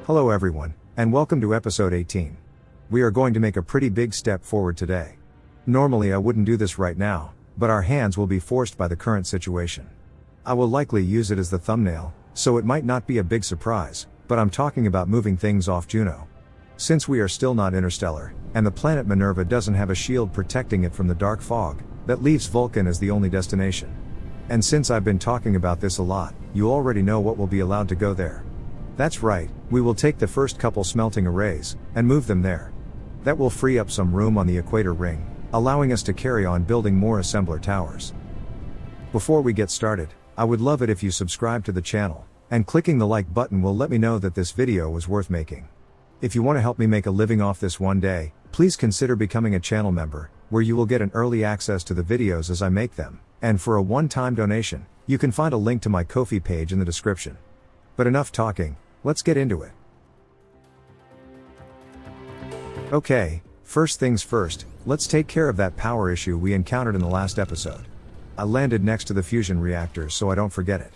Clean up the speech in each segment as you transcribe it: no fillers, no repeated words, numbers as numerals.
Hello everyone, and welcome to episode 18. We are going to make a pretty big step forward today. Normally I wouldn't do this right now, but our hands will be forced by the current situation. I will likely use it as the thumbnail, so it might not be a big surprise, but I'm talking about moving things off Juno. Since we are still not interstellar, and the planet Minerva doesn't have a shield protecting it from the dark fog, that leaves Vulcan as the only destination. And since I've been talking about this a lot, you already know what will be allowed to go there. That's right, we will take the first couple smelting arrays, and move them there. That will free up some room on the equator ring, allowing us to carry on building more assembler towers. Before we get started, I would love it if you subscribe to the channel, and clicking the like button will let me know that this video was worth making. If you want to help me make a living off this one day, please consider becoming a channel member, where you will get an early access to the videos as I make them, and for a one-time donation, you can find a link to my Ko-fi page in the description. But enough talking, let's get into it. Okay, first things first, let's take care of that power issue we encountered in the last episode. I landed next to the fusion reactors so I don't forget it.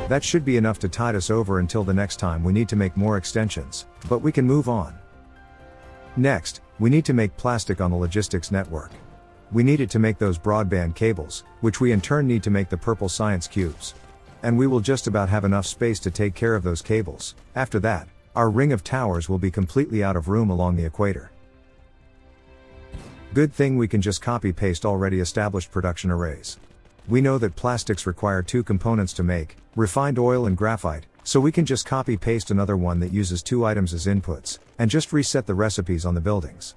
That should be enough to tide us over until the next time we need to make more extensions, but we can move on. Next, we need to make plastic on the logistics network. We need it to make those broadband cables, which we in turn need to make the purple science cubes. And we will just about have enough space to take care of those cables. After that, our ring of towers will be completely out of room along the equator. Good thing we can just copy-paste already established production arrays. We know that plastics require two components to make, refined oil and graphite, so we can just copy-paste another one that uses two items as inputs, and just reset the recipes on the buildings.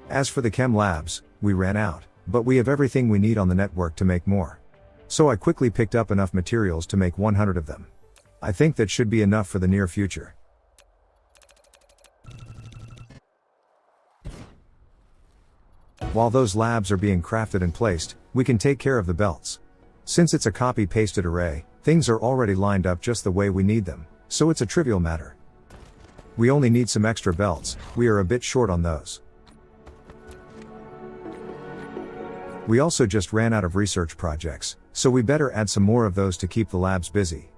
As for the chem labs, we ran out, but we have everything we need on the network to make more. So I quickly picked up enough materials to make 100 of them. I think that should be enough for the near future. While those labs are being crafted and placed, we can take care of the belts. Since it's a copy-pasted array, things are already lined up just the way we need them, so it's a trivial matter. We only need some extra belts, we are a bit short on those. We also just ran out of research projects, so we better add some more of those to keep the labs busy.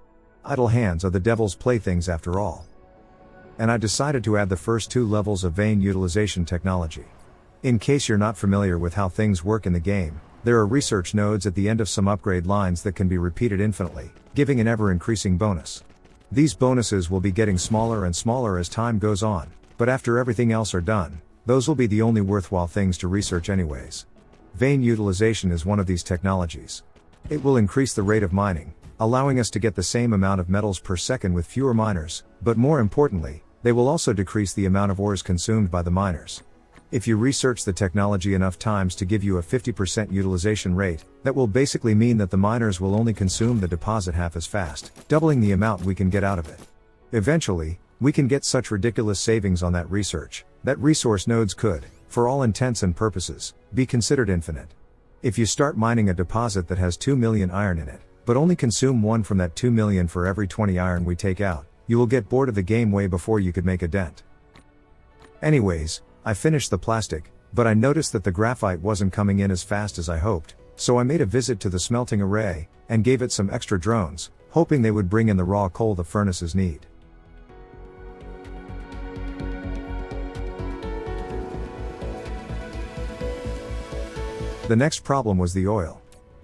Idle hands are the devil's playthings after all. And I decided to add the first two levels of vein utilization technology. In case you're not familiar with how things work in the game, there are research nodes at the end of some upgrade lines that can be repeated infinitely, giving an ever-increasing bonus. These bonuses will be getting smaller and smaller as time goes on, but after everything else are done, those will be the only worthwhile things to research anyways. Vein utilization is one of these technologies. It will increase the rate of mining, allowing us to get the same amount of metals per second with fewer miners, but more importantly, they will also decrease the amount of ores consumed by the miners. If you research the technology enough times to give you a 50% utilization rate, that will basically mean that the miners will only consume the deposit half as fast, doubling the amount we can get out of it. Eventually, we can get such ridiculous savings on that research, that resource nodes could, for all intents and purposes, be considered infinite. If you start mining a deposit that has 2 million iron in it, but only consume 1 from that 2 million for every 20 iron we take out, you will get bored of the game way before you could make a dent. Anyways, I finished the plastic, but I noticed that the graphite wasn't coming in as fast as I hoped, so I made a visit to the smelting array, and gave it some extra drones, hoping they would bring in the raw coal the furnaces need. The next problem was the oil.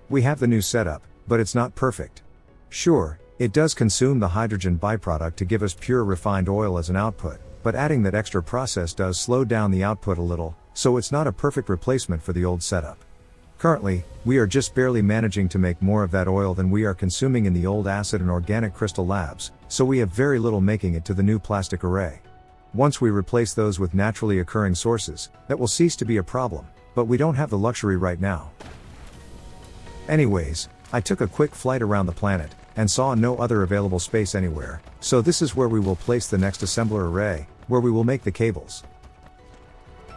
We have the new setup, but it's not perfect. Sure, it does consume the hydrogen byproduct to give us pure refined oil as an output, but adding that extra process does slow down the output a little, so it's not a perfect replacement for the old setup. Currently, we are just barely managing to make more of that oil than we are consuming in the old acid and organic crystal labs, so we have very little making it to the new plastic array. Once we replace those with naturally occurring sources, that will cease to be a problem, but we don't have the luxury right now. Anyways, I took a quick flight around the planet, and saw no other available space anywhere, so this is where we will place the next assembler array, where we will make the cables.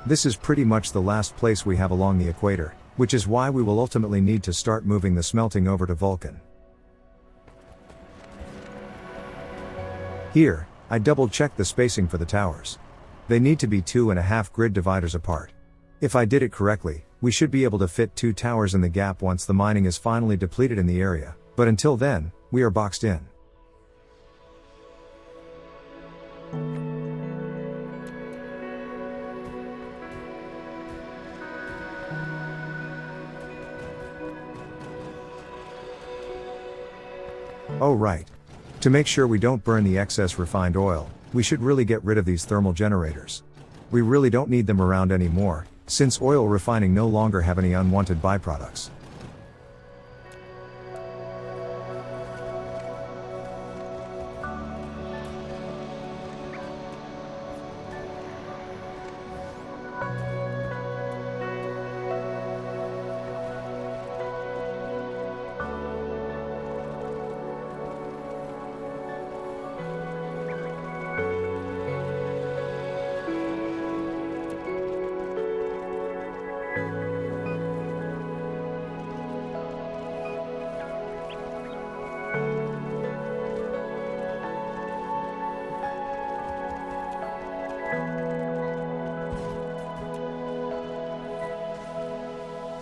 This is pretty much the last place we have along the equator, which is why we will ultimately need to start moving the smelting over to Vulcan. Here, I double-checked the spacing for the towers. They need to be 2.5 grid dividers apart. If I did it correctly, we should be able to fit 2 towers in the gap once the mining is finally depleted in the area, but until then, we are boxed in. Oh right. To make sure we don't burn the excess refined oil, we should really get rid of these thermal generators. We really don't need them around anymore, since oil refining no longer have any unwanted byproducts.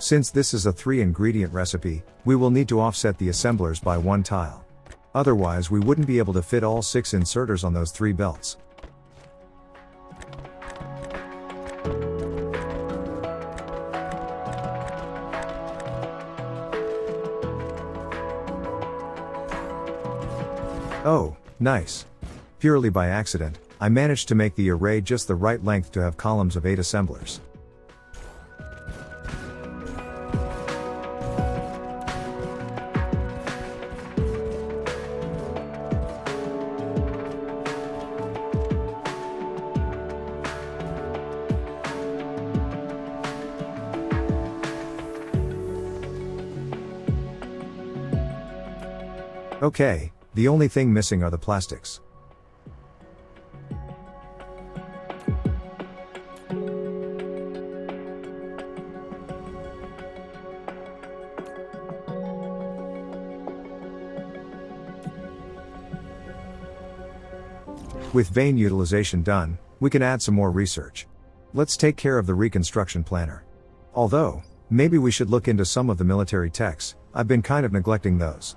Since this is a 3-ingredient recipe, we will need to offset the assemblers by 1 tile. Otherwise we wouldn't be able to fit all 6 inserters on those 3 belts. Oh, nice. Purely by accident, I managed to make the array just the right length to have columns of 8 assemblers. Okay, the only thing missing are the plastics. With vein utilization done, we can add some more research. Let's take care of the reconstruction planner. Although, maybe we should look into some of the military techs, I've been kind of neglecting those.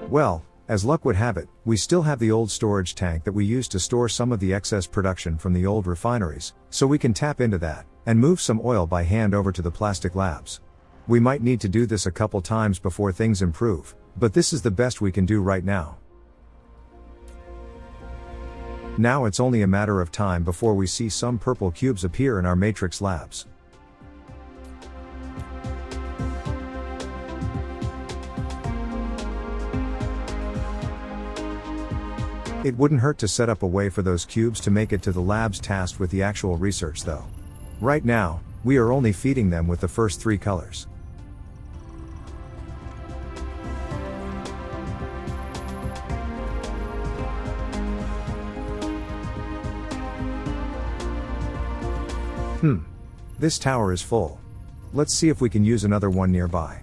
Well, as luck would have it, we still have the old storage tank that we used to store some of the excess production from the old refineries, so we can tap into that, and move some oil by hand over to the plastic labs. We might need to do this a couple times before things improve, but this is the best we can do right now. Now it's only a matter of time before we see some purple cubes appear in our matrix labs. It wouldn't hurt to set up a way for those cubes to make it to the labs tasked with the actual research though. Right now, we are only feeding them with the first 3 colors. This tower is full. Let's see if we can use another one nearby.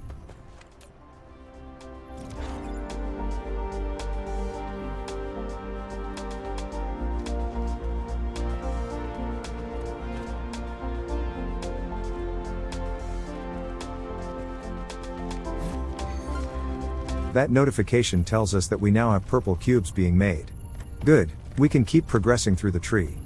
That notification tells us that we now have purple cubes being made. Good, we can keep progressing through the tree.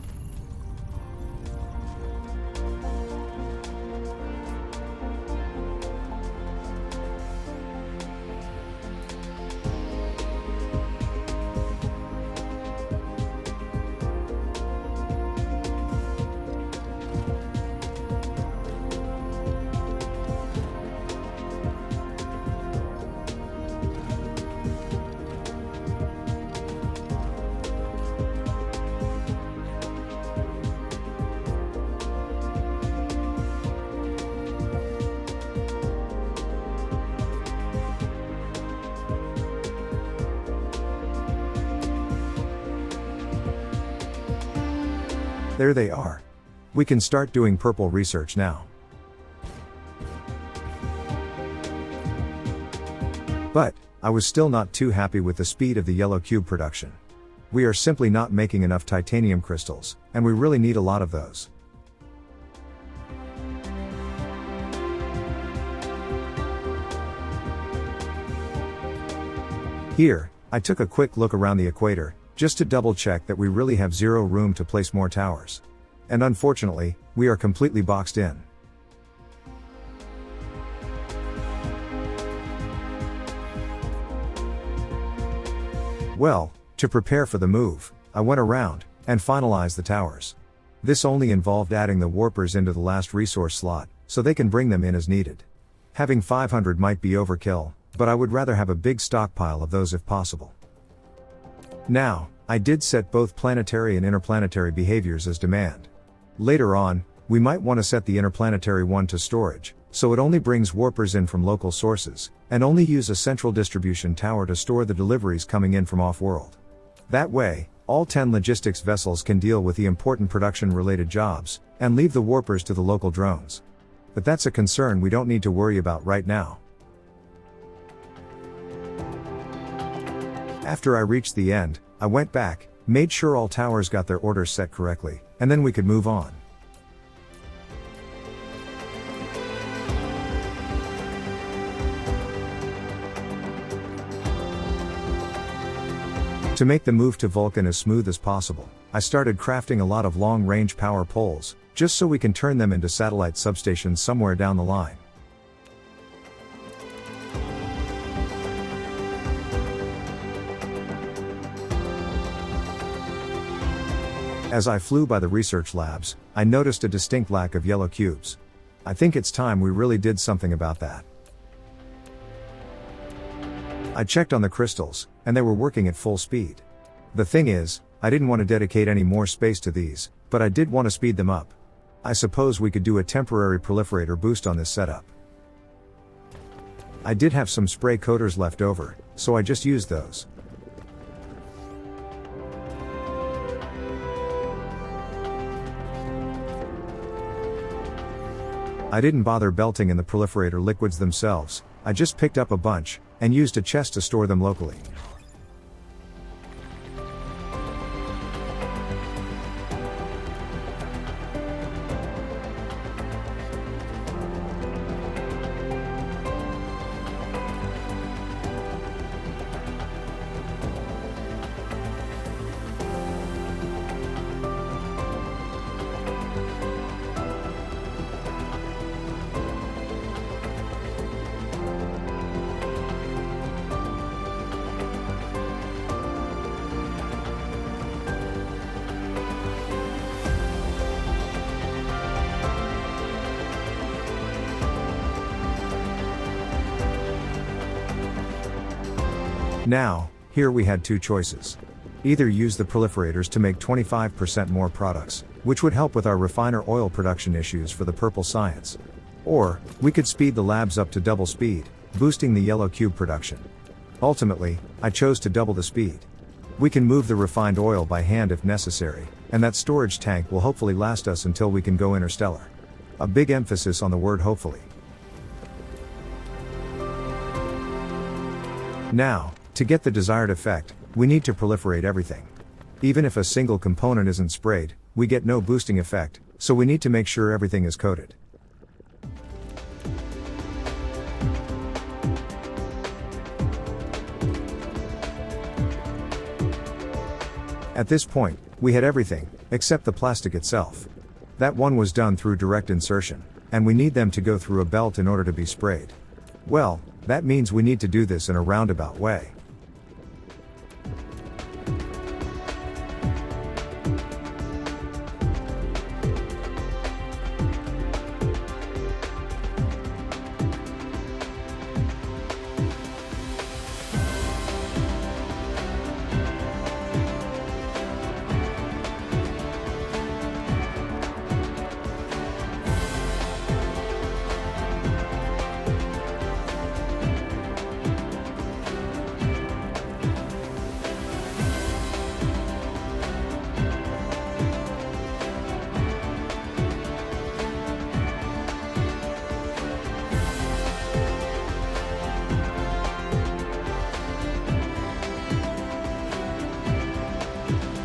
There they are. We can start doing purple research now. But, I was still not too happy with the speed of the yellow cube production. We are simply not making enough titanium crystals, and we really need a lot of those. Here, I took a quick look around the equator, just to double check that we really have zero room to place more towers. And unfortunately, we are completely boxed in. Well, to prepare for the move, I went around and finalized the towers. This only involved adding the warpers into the last resource slot, so they can bring them in as needed. Having 500 might be overkill, but I would rather have a big stockpile of those if possible. Now, I did set both planetary and interplanetary behaviors as demand. Later on, we might want to set the interplanetary one to storage, so it only brings warpers in from local sources, and only use a central distribution tower to store the deliveries coming in from off-world. That way, all 10 logistics vessels can deal with the important production-related jobs, and leave the warpers to the local drones. But that's a concern we don't need to worry about right now. After I reached the end, I went back, made sure all towers got their orders set correctly, and then we could move on. To make the move to Vulcan as smooth as possible, I started crafting a lot of long-range power poles, just so we can turn them into satellite substations somewhere down the line. As I flew by the research labs, I noticed a distinct lack of yellow cubes. I think it's time we really did something about that. I checked on the crystals, and they were working at full speed. The thing is, I didn't want to dedicate any more space to these, but I did want to speed them up. I suppose we could do a temporary proliferator boost on this setup. I did have some spray coaters left over, so I just used those. I didn't bother belting in the proliferator liquids themselves, I just picked up a bunch, and used a chest to store them locally. Now, here we had two choices. Either use the proliferators to make 25% more products, which would help with our refiner oil production issues for the purple science. Or, we could speed the labs up to double speed, boosting the yellow cube production. Ultimately, I chose to double the speed. We can move the refined oil by hand if necessary, and that storage tank will hopefully last us until we can go interstellar. A big emphasis on the word hopefully. Now, to get the desired effect, we need to proliferate everything. Even if a single component isn't sprayed, we get no boosting effect, so we need to make sure everything is coated. At this point, we had everything, except the plastic itself. That one was done through direct insertion, and we need them to go through a belt in order to be sprayed. Well, that means we need to do this in a roundabout way.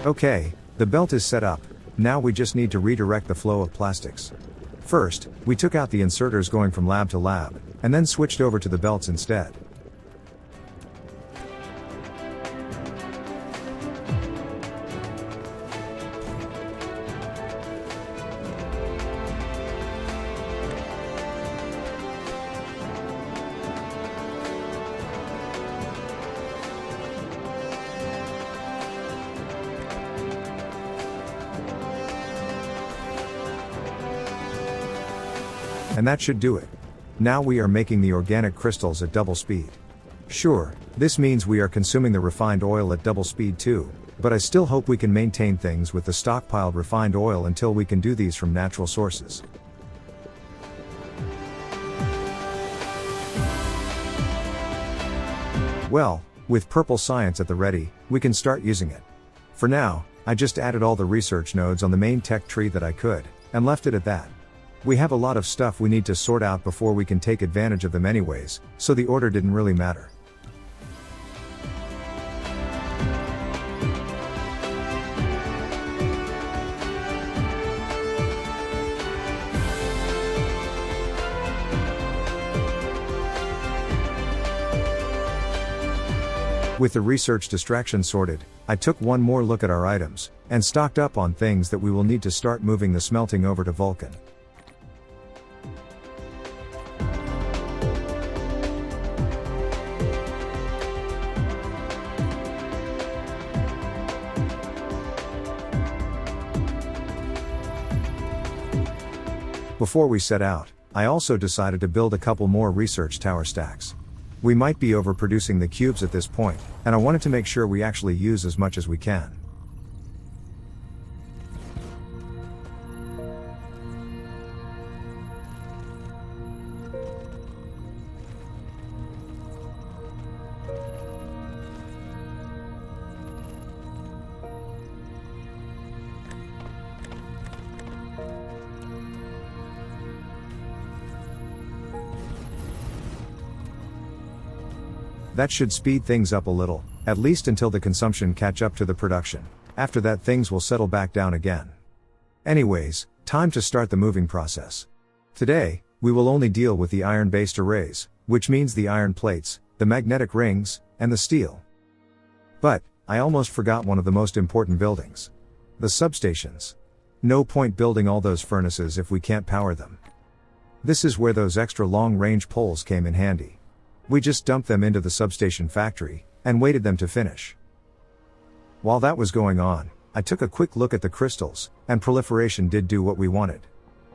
Okay, the belt is set up. Now we just need to redirect the flow of plastics. First, we took out the inserters going from lab to lab, and then switched over to the belts instead. And that should do it. Now we are making the organic crystals at double speed. Sure, this means we are consuming the refined oil at double speed too, but I still hope we can maintain things with the stockpiled refined oil until we can do these from natural sources. Well, with purple science at the ready, we can start using it. For now, I just added all the research nodes on the main tech tree that I could, and left it at that. We have a lot of stuff we need to sort out before we can take advantage of them anyways, so the order didn't really matter. With the research distraction sorted, I took one more look at our items, and stocked up on things that we will need to start moving the smelting over to Vulcan. Before we set out, I also decided to build a couple more research tower stacks. We might be overproducing the cubes at this point, and I wanted to make sure we actually use as much as we can. That should speed things up a little, at least until the consumption catch up to the production. After that things will settle back down again. Anyways, time to start the moving process. Today, we will only deal with the iron-based arrays, which means the iron plates, the magnetic rings, and the steel. But, I almost forgot one of the most important buildings. The substations. No point building all those furnaces if we can't power them. This is where those extra long-range poles came in handy. We just dumped them into the substation factory, and waited them to finish. While that was going on, I took a quick look at the crystals, and Proliferation did do what we wanted.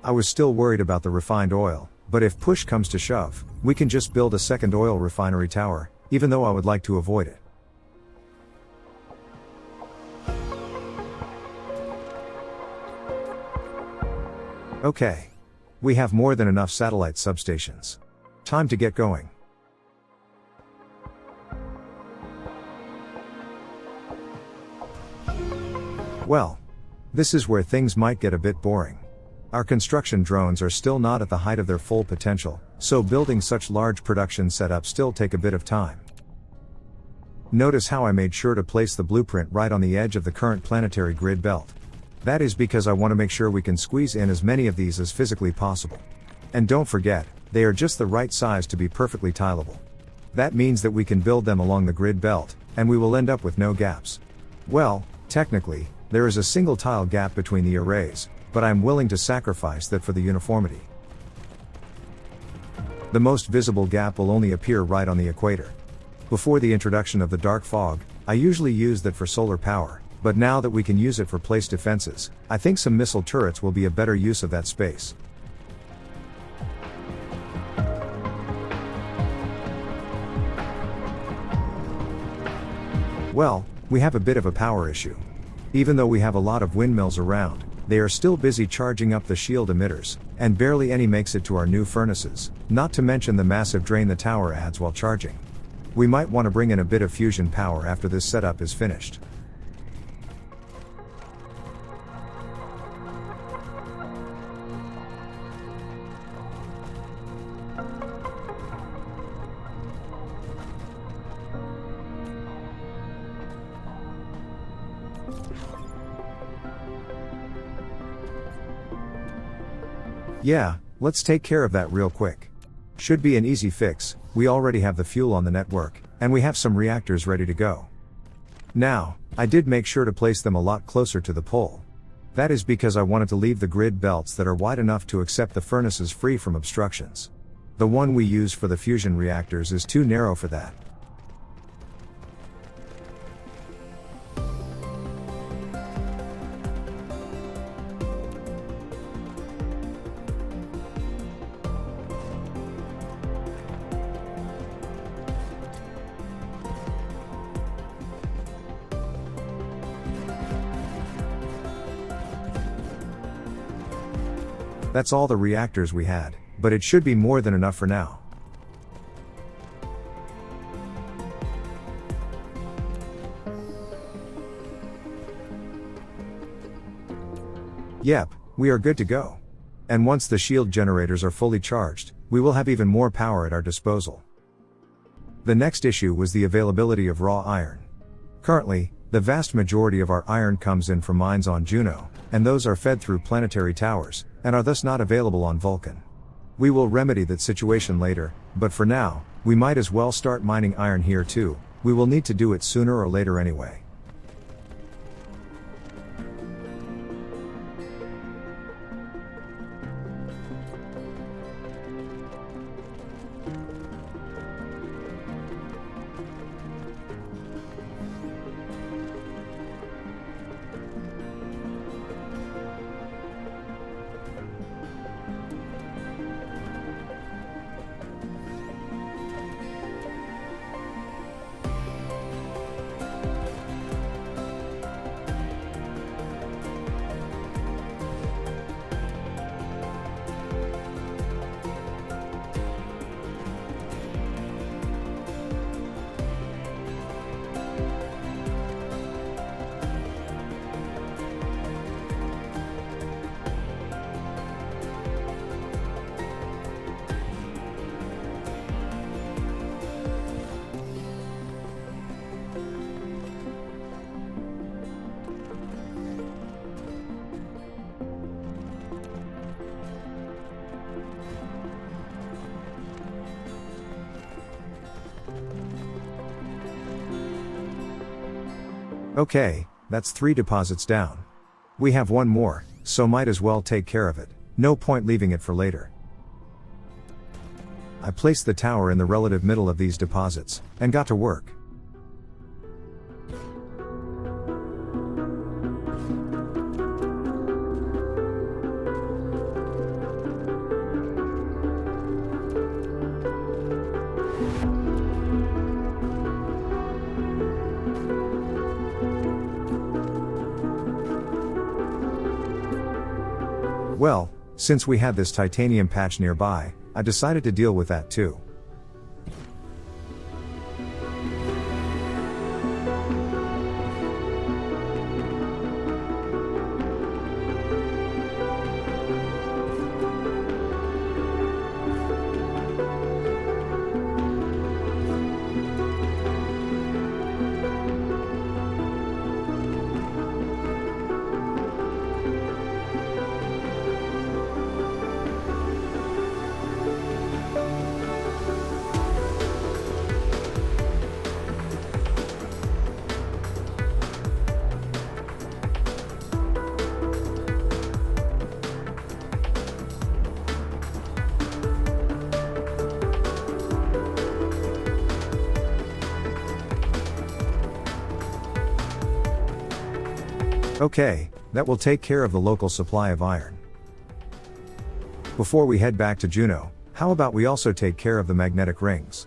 I was still worried about the refined oil, but if push comes to shove, we can just build a second oil refinery tower, even though I would like to avoid it. Okay. We have more than enough satellite substations. Time to get going. Well, this is where things might get a bit boring. Our construction drones are still not at the height of their full potential, so building such large production setups still take a bit of time. Notice how I made sure to place the blueprint right on the edge of the current planetary grid belt. That is because I want to make sure we can squeeze in as many of these as physically possible. And don't forget, they are just the right size to be perfectly tileable. That means that we can build them along the grid belt, and we will end up with no gaps. Well, technically, there is a single tile gap between the arrays, but I am willing to sacrifice that for the uniformity. The most visible gap will only appear right on the equator. Before the introduction of the dark fog, I usually used that for solar power, but now that we can use it for place defenses, I think some missile turrets will be a better use of that space. Well, we have a bit of a power issue. Even though we have a lot of windmills around, they are still busy charging up the shield emitters, and barely any makes it to our new furnaces, not to mention the massive drain the tower adds while charging. We might want to bring in a bit of fusion power after this setup is finished. Yeah, let's take care of that real quick. Should be an easy fix, we already have the fuel on the network, and we have some reactors ready to go. Now, I did make sure to place them a lot closer to the pole. That is because I wanted to leave the grid belts that are wide enough to accept the furnaces free from obstructions. The one we use for the fusion reactors is too narrow for that. That's all the reactors we had, but it should be more than enough for now. Yep, we are good to go. And once the shield generators are fully charged, we will have even more power at our disposal. The next issue was the availability of raw iron. Currently, the vast majority of our iron comes in from mines on Juno, and those are fed through planetary towers, and are thus not available on Vulcan. We will remedy that situation later, but for now, we might as well start mining iron here too. We will need to do it sooner or later anyway. Okay, that's 3 deposits down. We have one more, so might as well take care of it, no point leaving it for later. I placed the tower in the relative middle of these deposits, and got to work. Well, since we had this titanium patch nearby, I decided to deal with that too. Okay, that will take care of the local supply of iron. Before we head back to Juno, how about we also take care of the magnetic rings?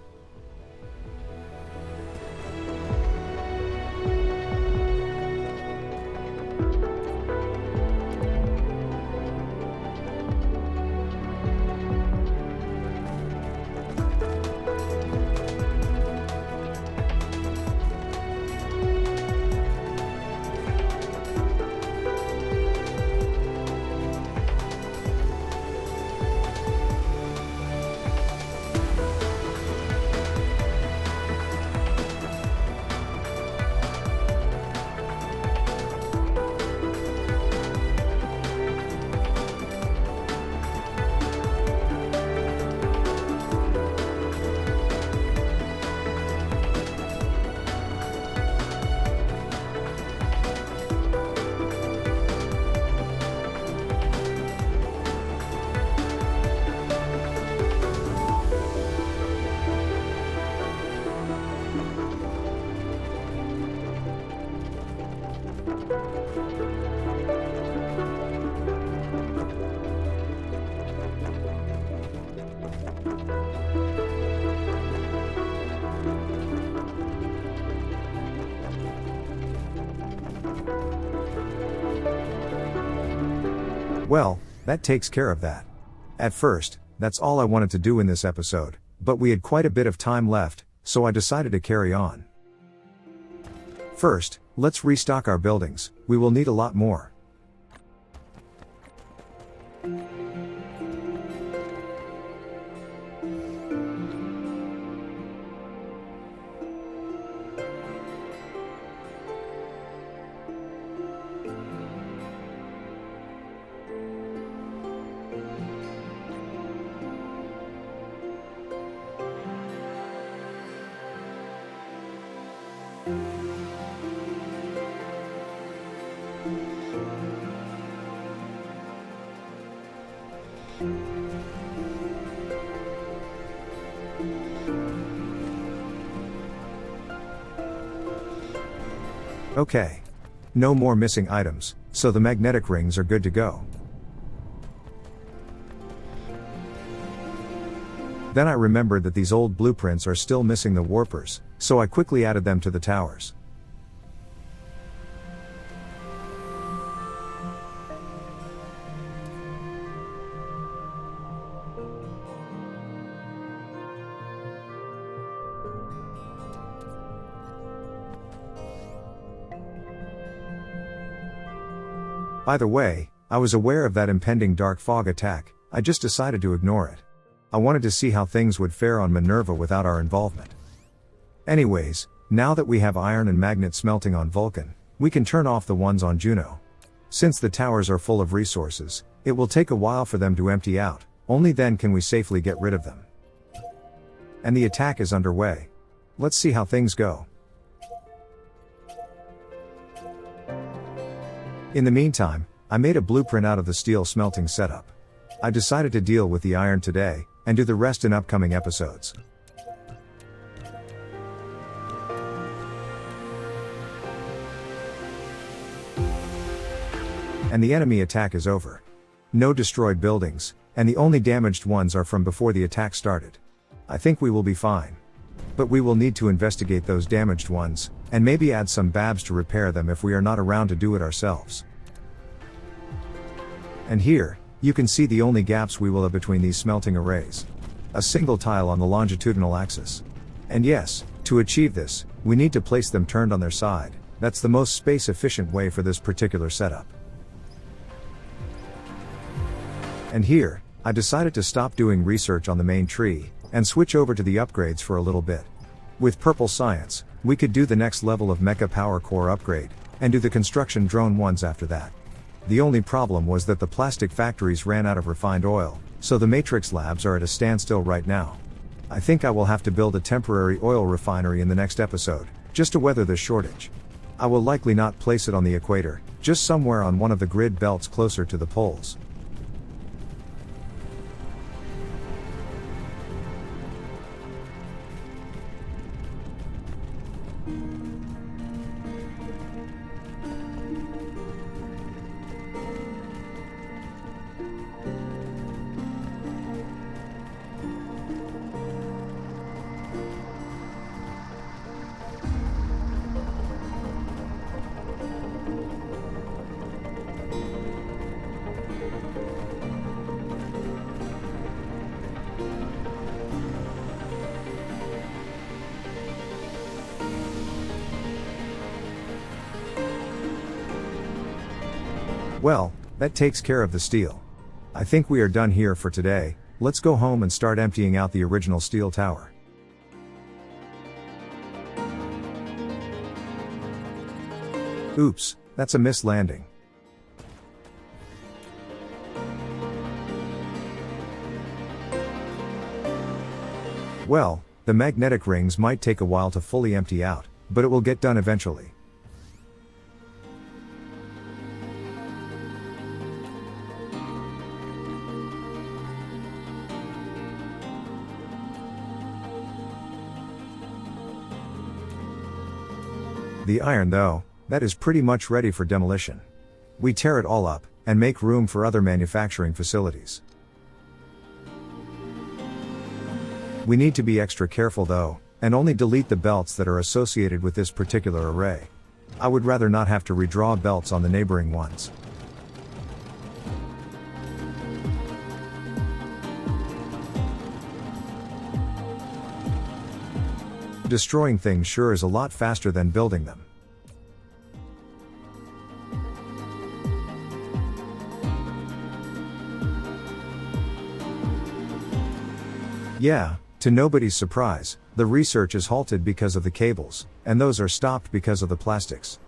Well, that takes care of that. At first, that's all I wanted to do in this episode, but we had quite a bit of time left, so I decided to carry on. First, let's restock our buildings. We will need a lot more. Okay. No more missing items, so the magnetic rings are good to go. Then I remembered that these old blueprints are still missing the warpers, so I quickly added them to the towers. By the way, I was aware of that impending dark fog attack. I just decided to ignore it. I wanted to see how things would fare on Minerva without our involvement. Anyways, now that we have iron and magnet smelting on Vulcan, we can turn off the ones on Juno. Since the towers are full of resources, it will take a while for them to empty out, only then can we safely get rid of them. And the attack is underway. Let's see how things go. In the meantime, I made a blueprint out of the steel smelting setup. I decided to deal with the iron today, and do the rest in upcoming episodes. And the enemy attack is over. No destroyed buildings, and the only damaged ones are from before the attack started. I think we will be fine. But we will need to investigate those damaged ones, and maybe add some babs to repair them if we are not around to do it ourselves. And here, you can see the only gaps we will have between these smelting arrays. A single tile on the longitudinal axis. And yes, to achieve this, we need to place them turned on their side. That's the most space-efficient way for this particular setup. And here, I decided to stop doing research on the main tree, and switch over to the upgrades for a little bit. With purple science, we could do the next level of mecha power core upgrade, and do the construction drone ones after that. The only problem was that the plastic factories ran out of refined oil, so the matrix labs are at a standstill right now. I think I will have to build a temporary oil refinery in the next episode, just to weather this shortage. I will likely not place it on the equator, just somewhere on one of the grid belts closer to the poles. Well, that takes care of the steel. I think we are done here for today. Let's go home and start emptying out the original steel tower. Oops, that's a missed landing. Well, the magnetic rings might take a while to fully empty out, but it will get done eventually. The iron though, That is pretty much ready for demolition. We tear it all up, and make room for other manufacturing facilities. We need to be extra careful though, and only delete the belts that are associated with this particular array. I would rather not have to redraw belts on the neighboring ones. Destroying things sure is a lot faster than building them. Yeah, to nobody's surprise, the research is halted because of the cables, and those are stopped because of the plastics.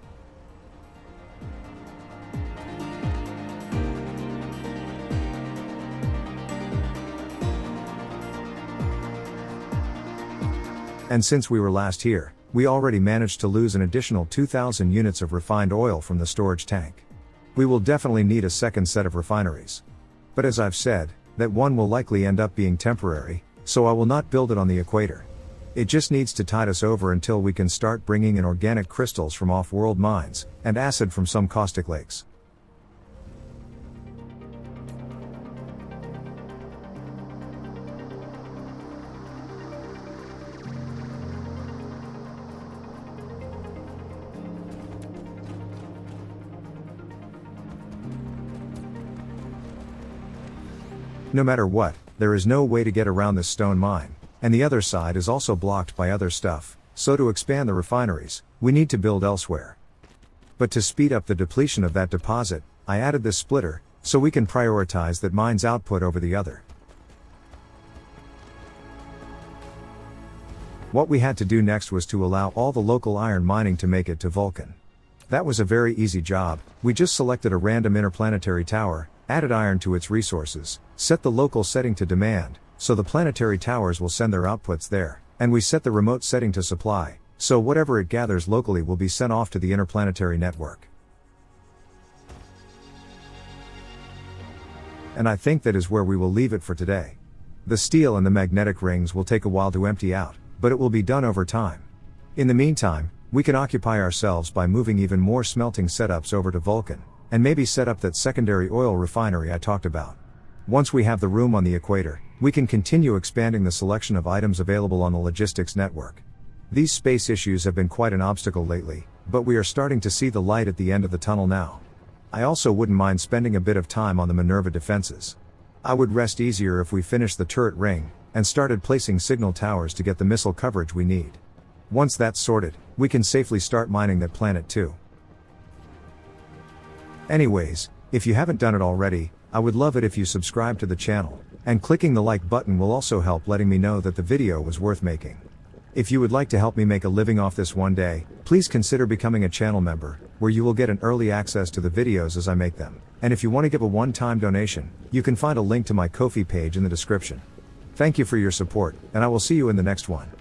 And since we were last here, we already managed to lose an additional 2,000 units of refined oil from the storage tank. We will definitely need a second set of refineries. But as I've said, that one will likely end up being temporary, so I will not build it on the equator. It just needs to tide us over until we can start bringing in organic crystals from off-world mines, and acid from some caustic lakes. No matter what, there is no way to get around this stone mine, and the other side is also blocked by other stuff, so to expand the refineries, we need to build elsewhere. But to speed up the depletion of that deposit, I added this splitter, so we can prioritize that mine's output over the other. What we had to do next was to allow all the local iron mining to make it to Vulcan. That was a very easy job. We just selected a random interplanetary tower, added iron to its resources, set the local setting to demand, so the planetary towers will send their outputs there, and we set the remote setting to supply, so whatever it gathers locally will be sent off to the interplanetary network. And I think that is where we will leave it for today. The steel and the magnetic rings will take a while to empty out, but it will be done over time. In the meantime, we can occupy ourselves by moving even more smelting setups over to Vulcan, and maybe set up that secondary oil refinery I talked about. Once we have the room on the equator, we can continue expanding the selection of items available on the logistics network. These space issues have been quite an obstacle lately, but we are starting to see the light at the end of the tunnel now. I also wouldn't mind spending a bit of time on the Minerva defenses. I would rest easier if we finished the turret ring, and started placing signal towers to get the missile coverage we need. Once that's sorted, we can safely start mining that planet too. Anyways, if you haven't done it already, I would love it if you subscribe to the channel, and clicking the like button will also help letting me know that the video was worth making. If you would like to help me make a living off this one day, please consider becoming a channel member, where you will get an early access to the videos as I make them. And if you want to give a one-time donation, you can find a link to my Ko-fi page in the description. Thank you for your support, and I will see you in the next one.